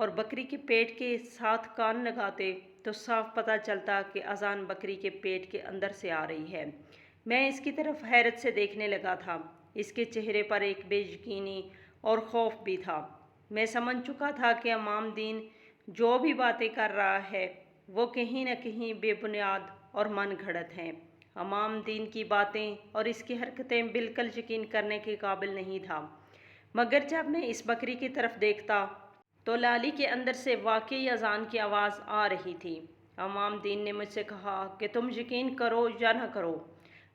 اور بکری کے پیٹ کے ساتھ کان لگاتے تو صاف پتہ چلتا کہ اذان بکری کے پیٹ کے اندر سے آ رہی ہے۔ میں اس کی طرف حیرت سے دیکھنے لگا تھا۔ اس کے چہرے پر ایک بے یقینی اور خوف بھی تھا۔ میں سمجھ چکا تھا کہ امام دین جو بھی باتیں کر رہا ہے وہ کہیں نہ کہیں بے بنیاد اور من گھڑت ہیں۔ امام دین کی باتیں اور اس کی حرکتیں بالکل یقین کرنے کے قابل نہیں تھا، مگر جب میں اس بکری کی طرف دیکھتا تو لالی کے اندر سے واقعی اذان کی آواز آ رہی تھی۔ امام دین نے مجھ سے کہا کہ تم یقین کرو یا نہ کرو،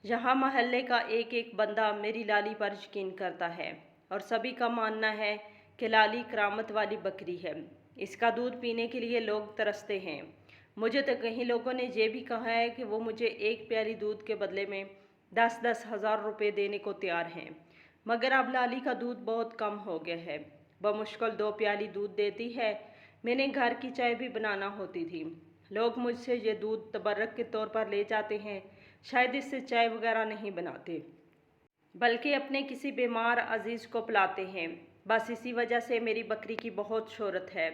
یہاں محلے کا ایک ایک بندہ میری لالی پر یقین کرتا ہے اور سبھی کا ماننا ہے کہ لالی کرامت والی بکری ہے۔ اس کا دودھ پینے کے لیے لوگ ترستے ہیں۔ مجھے تو کئی لوگوں نے یہ بھی کہا ہے کہ وہ مجھے ایک پیالی دودھ کے بدلے میں 10,000 روپے دینے کو تیار ہیں، مگر اب لالی کا دودھ بہت کم ہو گیا ہے، بمشکل 2 پیالی دودھ دیتی ہے۔ میں نے گھر کی چائے بھی بنانا ہوتی تھی۔ لوگ مجھ سے یہ دودھ تبرک کے طور پر لے جاتے ہیں، شاید اس سے چائے وغیرہ نہیں بناتے، بلکہ اپنے کسی بیمار عزیز کو پلاتے ہیں۔ بس اسی وجہ سے میری بکری کی بہت شہرت ہے،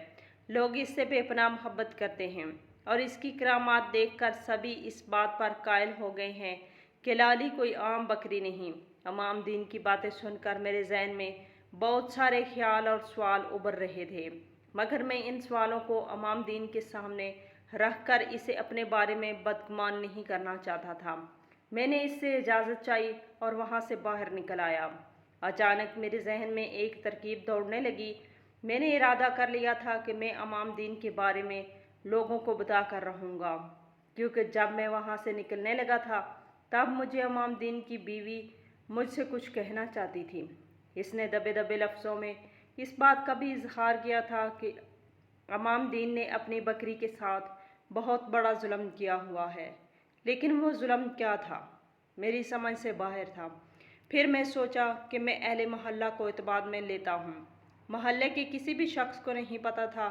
لوگ اس سے بے پناہ محبت کرتے ہیں اور اس کی کرامات دیکھ کر سبھی اس بات پر قائل ہو گئے ہیں کہ لالی کوئی عام بکری نہیں۔ امام دین کی باتیں سن کر میرے ذہن میں بہت سارے خیال اور سوال ابھر رہے تھے، مگر میں ان سوالوں کو امام دین کے سامنے رکھ کر اسے اپنے بارے میں بدگمان نہیں کرنا چاہتا تھا۔ میں نے اس سے اجازت چاہی اور وہاں سے باہر نکل آیا۔ اچانک میرے ذہن میں ایک ترکیب دوڑنے لگی۔ میں نے ارادہ کر لیا تھا کہ میں امام دین کے بارے میں لوگوں کو بتا کر رہوں گا، کیونکہ جب میں وہاں سے نکلنے لگا تھا تب مجھے امام دین کی بیوی مجھ سے کچھ کہنا چاہتی تھی۔ اس نے دبے دبے لفظوں میں اس بات کا بھی اظہار کیا تھا کہ امام دین نے اپنی بکری کے ساتھ بہت بڑا ظلم کیا ہوا ہے، لیکن وہ ظلم کیا تھا میری سمجھ سے باہر تھا۔ پھر میں سوچا کہ میں اہل محلہ کو اعتماد میں لیتا ہوں۔ محلے کے کسی بھی شخص کو نہیں پتا تھا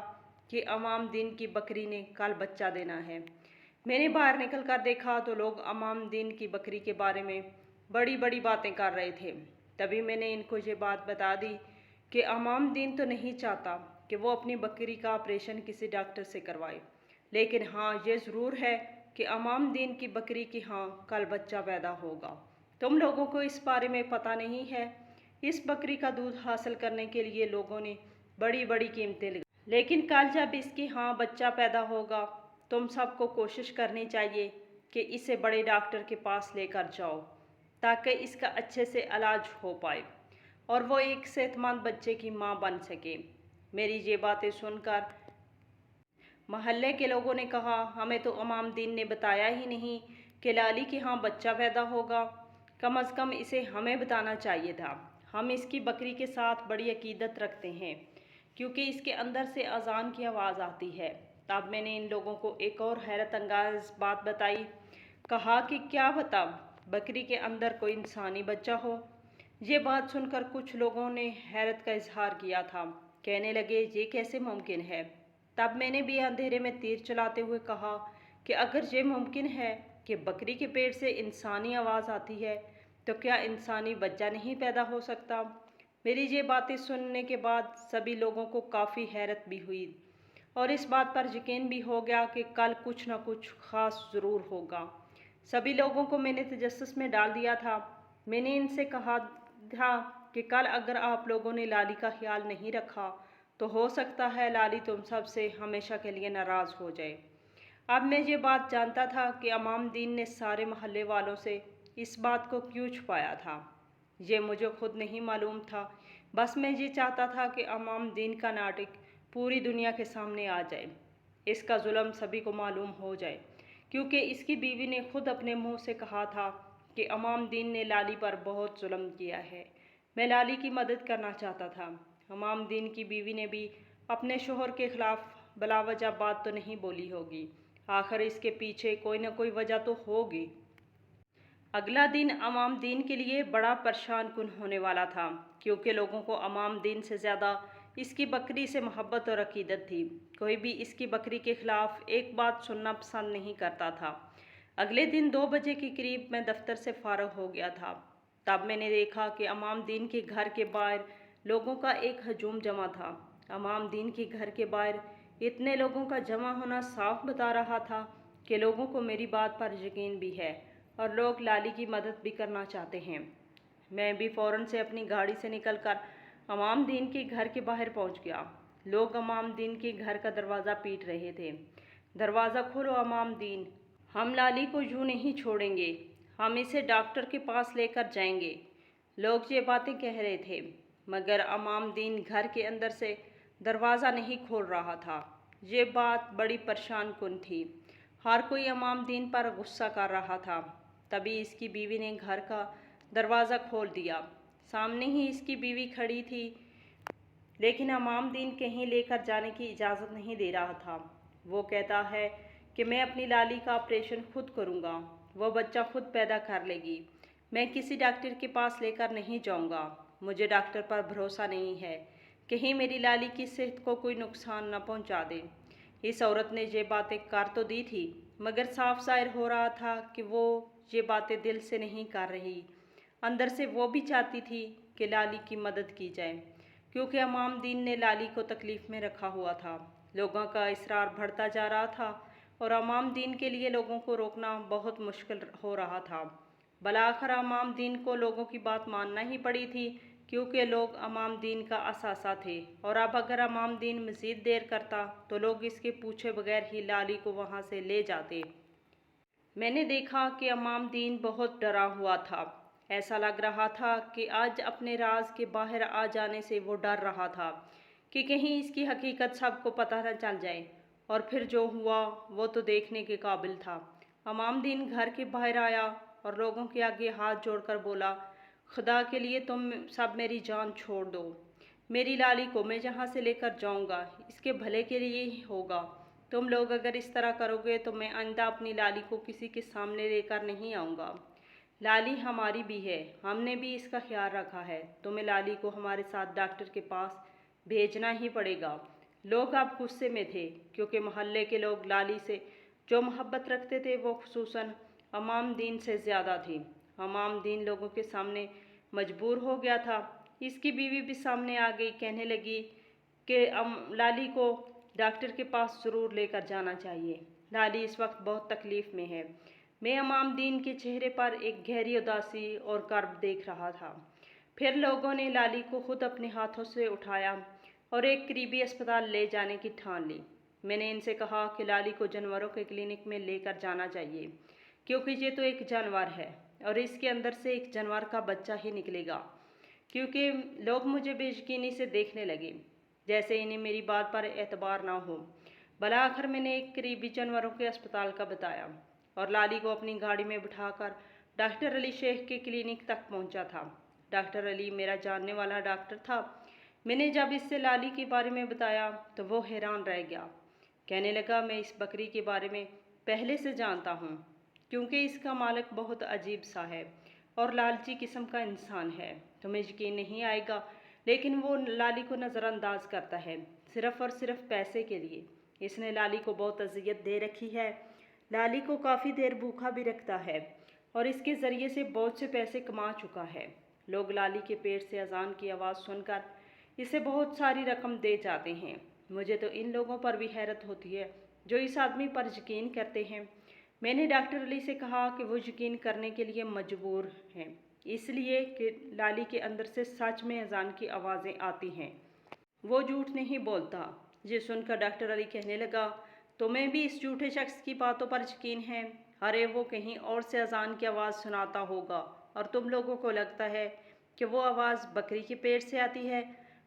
کہ امام دین کی بکری نے کل بچہ دینا ہے۔ میں نے باہر نکل کر دیکھا تو لوگ امام دین کی بکری کے بارے میں بڑی بڑی باتیں کر رہے تھے۔ تبھی میں نے ان کو یہ بات بتا دی کہ امام دین تو نہیں چاہتا کہ وہ اپنی بکری کا آپریشن کسی ڈاکٹر سے کروائے، لیکن ہاں یہ ضرور ہے کہ امام دین کی بکری کی ہاں کل بچہ پیدا ہوگا۔ تم لوگوں کو اس بارے میں پتہ نہیں ہے۔ اس بکری کا دودھ حاصل کرنے کے لیے لوگوں نے بڑی بڑی قیمتیں لگائی، لیکن کل جب اس کی ہاں بچہ پیدا ہوگا تم سب کو کوشش کرنی چاہیے کہ اسے بڑے ڈاکٹر کے پاس لے کر جاؤ تاکہ اس کا اچھے سے علاج ہو پائے اور وہ ایک صحت مند بچے کی ماں بن سکے۔ میری یہ باتیں سن کر محلے کے لوگوں نے کہا، ہمیں تو امام دین نے بتایا ہی نہیں کہ لالی کے ہاں بچہ پیدا ہوگا، کم از کم اسے ہمیں بتانا چاہیے تھا۔ ہم اس کی بکری کے ساتھ بڑی عقیدت رکھتے ہیں کیونکہ اس کے اندر سے اذان کی آواز آتی ہے۔ تب میں نے ان لوگوں کو ایک اور حیرت انگیز بات بتائی، کہا کہ کیا بتا بکری کے اندر کوئی انسانی بچہ ہو۔ یہ بات سن کر کچھ لوگوں نے حیرت کا اظہار کیا تھا، کہنے لگے یہ کیسے ممکن ہے۔ تب میں نے بھی اندھیرے میں تیر چلاتے ہوئے کہا کہ اگر یہ ممکن ہے کہ بکری کے پیٹ سے انسانی آواز آتی ہے تو کیا انسانی بچہ نہیں پیدا ہو سکتا۔ میری یہ باتیں سننے کے بعد سبھی لوگوں کو کافی حیرت بھی ہوئی اور اس بات پر یقین بھی ہو گیا کہ کل کچھ نہ کچھ خاص ضرور ہوگا۔ سبھی لوگوں کو میں نے تجسس میں ڈال دیا تھا۔ میں نے ان سے کہا تھا کہ کل اگر آپ لوگوں نے لالی کا خیال نہیں رکھا تو ہو سکتا ہے لالی تم سب سے ہمیشہ کے لیے ناراض ہو جائے۔ اب میں یہ بات جانتا تھا کہ امام دین نے سارے محلے والوں سے اس بات کو کیوں چھپایا تھا۔ یہ مجھے خود نہیں معلوم تھا، بس میں یہ چاہتا تھا کہ امام دین کا ناٹک پوری دنیا کے سامنے آ جائے، اس کا ظلم سبھی کو معلوم ہو جائے، کیونکہ اس کی بیوی نے خود اپنے منہ سے کہا تھا کہ امام دین نے لالی پر بہت ظلم کیا ہے۔ میں لالی کی مدد کرنا چاہتا تھا۔ امام دین کی بیوی نے بھی اپنے شوہر کے خلاف بلا وجہ بات تو نہیں بولی ہوگی، آخر اس کے پیچھے کوئی نہ کوئی وجہ تو ہوگی۔ اگلا دن امام دین کے لیے بڑا پریشان کن ہونے والا تھا، کیونکہ لوگوں کو امام دین سے زیادہ اس کی بکری سے محبت اور عقیدت تھی۔ کوئی بھی اس کی بکری کے خلاف ایک بات سننا پسند نہیں کرتا تھا۔ اگلے دن 2 بجے کے قریب میں دفتر سے فارغ ہو گیا تھا۔ تب میں نے دیکھا کہ امام دین کے گھر کے باہر لوگوں کا ایک ہجوم جمع تھا۔ امام دین کے گھر کے باہر اتنے لوگوں کا جمع ہونا صاف بتا رہا تھا کہ لوگوں کو میری بات پر یقین بھی ہے اور لوگ لالی کی مدد بھی کرنا چاہتے ہیں۔ میں بھی فوراً سے اپنی گاڑی سے نکل کر امام دین کے گھر کے باہر پہنچ گیا۔ لوگ امام دین کے گھر کا دروازہ پیٹ رہے تھے۔ دروازہ کھولو امام دین، ہم لالی کو یوں نہیں چھوڑیں گے، ہم اسے ڈاکٹر کے پاس لے کر جائیں گے۔ لوگ یہ باتیں کہہ رہے تھے مگر امام دین گھر کے اندر سے دروازہ نہیں کھول رہا تھا۔ یہ بات بڑی پریشان کن تھی۔ ہر کوئی امام دین پر غصہ کر رہا تھا۔ تبھی اس کی بیوی نے گھر کا دروازہ کھول دیا۔ سامنے ہی اس کی بیوی کھڑی تھی لیکن امام دین کہیں لے کر جانے کی اجازت نہیں دے رہا تھا۔ وہ کہتا ہے کہ میں اپنی لالی کا آپریشن خود کروں گا، وہ بچہ خود پیدا کر لے گی، میں کسی ڈاکٹر کے پاس لے کر نہیں جاؤں گا۔ مجھے ڈاکٹر پر بھروسہ نہیں ہے، کہیں میری لالی کی صحت کو کوئی نقصان نہ پہنچا دے۔ اس عورت نے یہ باتیں کر تو دی تھی مگر صاف ظاہر ہو رہا تھا کہ وہ یہ باتیں دل سے نہیں کر رہی۔ اندر سے وہ بھی چاہتی تھی کہ لالی کی مدد کی جائے کیونکہ امام دین نے لالی کو تکلیف میں رکھا ہوا تھا۔ لوگوں کا اصرار بڑھتا جا رہا تھا اور امام دین کے لیے لوگوں کو روکنا بہت مشکل ہو رہا تھا۔ بالآخر امام دین کو لوگوں کی بات ماننا ہی پڑی تھی کیونکہ لوگ امام دین کا اثاثہ تھے اور اب اگر امام دین مزید دیر کرتا تو لوگ اس کے پوچھے بغیر ہی لالی کو وہاں سے لے جاتے۔ میں نے دیکھا کہ امام دین بہت ڈرا ہوا تھا۔ ایسا لگ رہا تھا کہ آج اپنے راز کے باہر آ جانے سے وہ ڈر رہا تھا کہ کہیں اس کی حقیقت سب کو پتہ نہ چل جائے، اور پھر جو ہوا وہ تو دیکھنے کے قابل تھا۔ امام دین گھر کے باہر آیا اور لوگوں کے آگے ہاتھ جوڑ کر بولا، خدا کے لیے تم سب میری جان چھوڑ دو، میری لالی کو میں یہاں سے لے کر جاؤں گا، اس کے بھلے کے لیے ہی ہوگا۔ تم لوگ اگر اس طرح کرو گے تو میں آئندہ اپنی لالی کو کسی کے سامنے لے کر نہیں آؤں گا۔ لالی ہماری بھی ہے، ہم نے بھی اس کا خیال رکھا ہے، تمہیں لالی کو ہمارے ساتھ ڈاکٹر کے پاس بھیجنا ہی پڑے گا۔ لوگ اب غصے میں تھے کیونکہ محلے کے لوگ لالی سے جو محبت رکھتے تھے وہ خصوصاً امام دین سے زیادہ تھی۔ امام دین لوگوں کے سامنے مجبور ہو گیا تھا۔ اس کی بیوی بھی سامنے آ گئی، کہنے لگی کہ لالی کو ڈاکٹر کے پاس ضرور لے کر جانا چاہیے، لالی اس وقت بہت تکلیف میں ہے۔ میں امام دین کے چہرے پر ایک گہری اداسی اور کرب دیکھ رہا تھا۔ پھر لوگوں نے لالی کو خود اپنے ہاتھوں سے اٹھایا اور ایک قریبی اسپتال لے جانے کی ٹھان لی۔ میں نے ان سے کہا کہ لالی کو جانوروں کے کلینک میں لے کر جانا چاہیے کیونکہ یہ تو ایک جانور ہے اور اس کے اندر سے ایک جانور کا بچہ ہی نکلے گا، کیونکہ لوگ مجھے بے یقینی سے دیکھنے لگے جیسے انہیں میری بات پر اعتبار نہ ہو۔ بالآخر میں نے ایک قریبی جانوروں کے اسپتال کا بتایا اور لالی کو اپنی گاڑی میں بٹھا کر ڈاکٹر علی شیخ کے کلینک تک پہنچا تھا۔ ڈاکٹر علی میرا جاننے والا ڈاکٹر تھا۔ میں نے جب اس سے لالی کے بارے میں بتایا تو وہ حیران رہ گیا، کہنے لگا میں اس بکری کے بارے میں پہلے سے جانتا ہوں کیونکہ اس کا مالک بہت عجیب سا ہے اور لالچی قسم کا انسان ہے۔ تمہیں یقین نہیں آئے گا لیکن وہ لالی کو نظر انداز کرتا ہے صرف اور صرف پیسے کے لیے۔ اس نے لالی کو بہت اذیت دے رکھی ہے، لالی کو کافی دیر بھوکا بھی رکھتا ہے اور اس کے ذریعے سے بہت سے پیسے کما چکا ہے۔ لوگ لالی کے پیٹ سے اذان کی آواز سن کر اسے بہت ساری رقم دے جاتے ہیں۔ مجھے تو ان لوگوں پر بھی حیرت ہوتی ہے جو اس آدمی پر یقین کرتے ہیں۔ میں نے ڈاکٹر علی سے کہا کہ وہ یقین کرنے کے لیے مجبور ہیں اس لیے کہ لالی کے اندر سے سچ میں اذان کی آوازیں آتی ہیں، وہ جھوٹ نہیں بولتا۔ یہ سن کر ڈاکٹر علی کہنے لگا، تمہیں بھی اس جھوٹے شخص کی باتوں پر یقین ہے؟ ارے وہ کہیں اور سے اذان کی آواز سناتا ہوگا اور تم لوگوں کو لگتا ہے کہ وہ آواز بکری کے پیٹ سے آتی ہے۔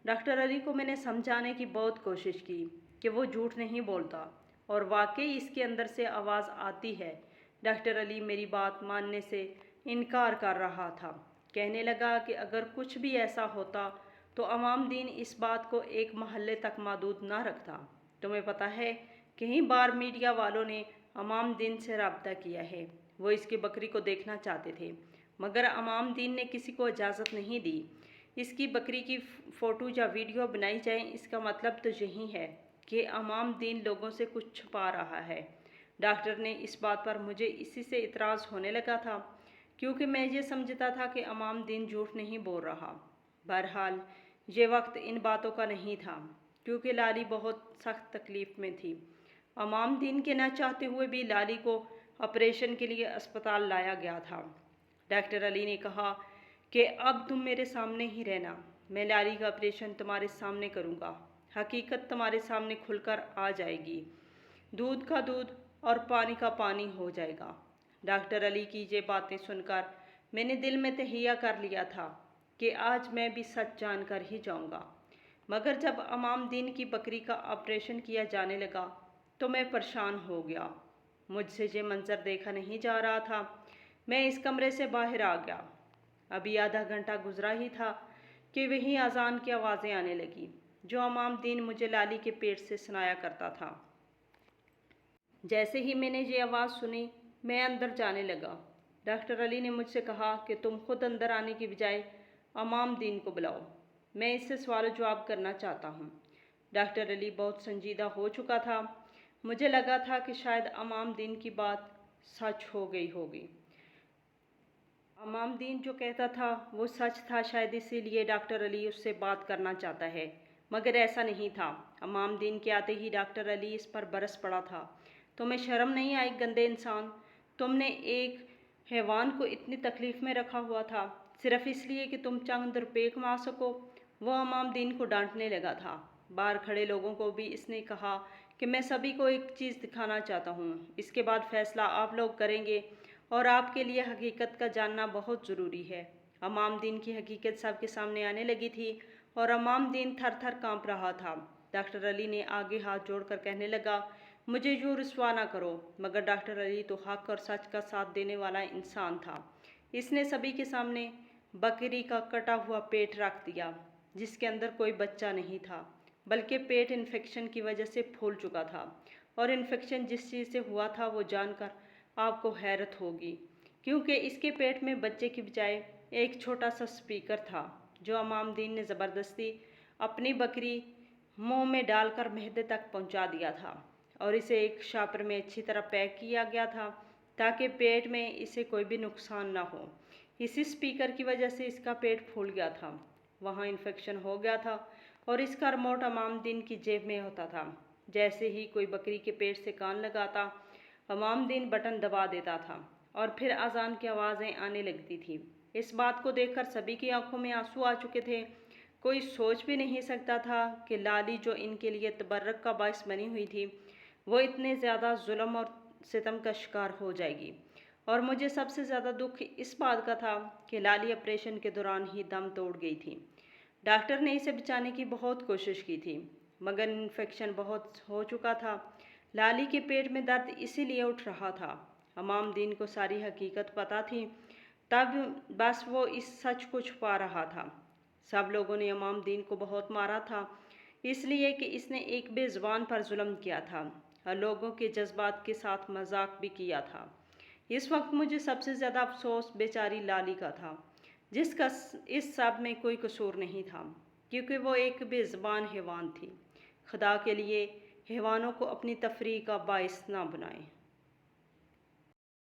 ڈاکٹر علی کو میں نے سمجھانے کی بہت کوشش کی کہ وہ جھوٹ نہیں بولتا اور واقعی اس کے اندر سے آواز آتی ہے۔ ڈاکٹر علی میری بات ماننے سے انکار کر رہا تھا، کہنے لگا کہ اگر کچھ بھی ایسا ہوتا تو امام دین اس بات کو ایک محلے تک محدود نہ رکھتا۔ تمہیں پتہ ہے کئی بار میڈیا والوں نے امام دین سے رابطہ کیا ہے، وہ اس کی بکری کو دیکھنا چاہتے تھے مگر امام دین نے کسی کو اجازت نہیں دی۔ اس کی بکری کی فوٹو یا ویڈیو بنائی جائے، اس کا مطلب تو یہی ہے کہ امام دین لوگوں سے کچھ چھپا رہا ہے۔ ڈاکٹر نے اس بات پر مجھے اسی سے اعتراض ہونے لگا تھا کیونکہ میں یہ سمجھتا تھا کہ امام دین جھوٹ نہیں بول رہا۔ بہرحال یہ وقت ان باتوں کا نہیں تھا۔ کیونکہ لالی بہت سخت تکلیف میں تھی۔ امام دین کے نہ چاہتے ہوئے بھی لالی کو آپریشن کے لیے اسپتال لایا گیا تھا۔ ڈاکٹر علی نے کہا کہ اب تم میرے سامنے ہی رہنا، میں لالی کا آپریشن تمہارے سامنے کروں گا، حقیقت تمہارے سامنے کھل کر آ جائے گی، دودھ کا دودھ اور پانی کا پانی ہو جائے گا۔ ڈاکٹر علی کی یہ باتیں سن کر میں نے دل میں تہیہ کر لیا تھا کہ آج میں بھی سچ جان کر ہی جاؤں گا، مگر جب امام دین کی بکری کا آپریشن کیا جانے لگا تو میں پریشان ہو گیا۔ مجھ سے یہ منظر دیکھا نہیں جا رہا تھا۔ میں اس کمرے سے باہر آ گیا۔ ابھی آدھا گھنٹہ گزرا ہی تھا کہ وہیں اذان کی آوازیں آنے لگی جو امام دین مجھے لالی کے پیٹ سے سنایا کرتا تھا۔ جیسے ہی میں نے یہ آواز سنی میں اندر جانے لگا۔ ڈاکٹر علی نے مجھ سے کہا کہ تم خود اندر آنے کی بجائے امام دین کو بلاؤ، میں اس سے سوال و جواب کرنا چاہتا ہوں۔ ڈاکٹر علی بہت سنجیدہ ہو چکا تھا۔ مجھے لگا تھا کہ شاید امام دین کی بات سچ ہو گئی ہوگی۔ امام دین جو کہتا تھا وہ سچ تھا، شاید اسی لیے ڈاکٹر علی اس سے بات کرنا چاہتا ہے، مگر ایسا نہیں تھا۔ امام دین کے آتے ہی ڈاکٹر علی اس پر برس پڑا تھا۔ تمہیں شرم نہیں آئی گندے انسان؟ تم نے ایک حیوان کو اتنی تکلیف میں رکھا ہوا تھا صرف اس لیے کہ تم چند روپے کما سکو۔ وہ امام دین کو ڈانٹنے لگا تھا۔ باہر کھڑے لوگوں کو بھی اس نے کہا کہ میں سبھی کو ایک چیز دکھانا چاہتا ہوں، اس کے بعد فیصلہ آپ لوگ کریں گے اور آپ کے لیے حقیقت کا جاننا بہت ضروری ہے۔ امام دین کی حقیقت سب کے سامنے آنے لگی تھی اور امام دین تھر تھر کانپ رہا تھا۔ ڈاکٹر علی نے آگے ہاتھ جوڑ کر کہنے لگا، مجھے یوں رسوا نہ کرو، مگر ڈاکٹر علی تو حق اور سچ کا ساتھ دینے والا انسان تھا۔ اس نے سبھی کے سامنے بکری کا کٹا ہوا پیٹ رکھ دیا جس کے اندر کوئی بچہ نہیں تھا، بلکہ پیٹ انفیکشن کی وجہ سے پھول چکا تھا، اور انفیکشن جس چیز سے ہوا تھا وہ جان کر آپ کو حیرت ہوگی، کیونکہ اس کے پیٹ میں بچے کی بجائے ایک چھوٹا سا اسپیکر تھا جو امام دین نے زبردستی اپنی بکری منہ میں ڈال کر معدے تک پہنچا دیا تھا، اور اسے ایک شاپر میں اچھی طرح پیک کیا گیا تھا تاکہ پیٹ میں اسے کوئی بھی نقصان نہ ہو۔ اسی اسپیکر کی وجہ سے اس کا پیٹ پھول گیا تھا، وہاں انفیکشن ہو گیا تھا، اور اس کا ریموٹ امام دین کی جیب میں ہوتا تھا۔ جیسے ہی کوئی بکری کے پیٹ سے کان لگاتا، امام دین بٹن دبا دیتا تھا اور پھر اذان کی آوازیں آنے لگتی تھی۔ اس بات کو دیکھ کر سبھی کی آنکھوں میں آنسو آ چکے تھے۔ کوئی سوچ بھی نہیں سکتا تھا کہ لالی جو ان کے لیے تبرک کا باعث بنی ہوئی تھی وہ اتنے زیادہ ظلم اور ستم کا شکار ہو جائے گی، اور مجھے سب سے زیادہ دکھ اس بات کا تھا کہ لالی آپریشن کے دوران ہی دم توڑ گئی تھی۔ ڈاکٹر نے اسے بچانے کی بہت کوشش کی تھی، مگر انفیکشن بہت ہو چکا تھا۔ لالی کے پیٹ میں درد اسی لیے اٹھ رہا تھا۔ امام دین کو ساری حقیقت پتہ تھی، تب بس وہ اس سچ کو چھپا رہا تھا۔ سب لوگوں نے امام دین کو بہت مارا تھا، اس لیے کہ اس نے ایک بے زبان پر ظلم کیا تھا اور لوگوں کے جذبات کے ساتھ مذاق بھی کیا تھا۔ اس وقت مجھے سب سے زیادہ افسوس بیچاری لالی کا تھا، جس کا اس سب میں کوئی قصور نہیں تھا، کیونکہ وہ ایک بے زبان حیوان تھی۔ خدا کے لیے حیوانوں کو اپنی تفریح کا باعث نہ بنائیں۔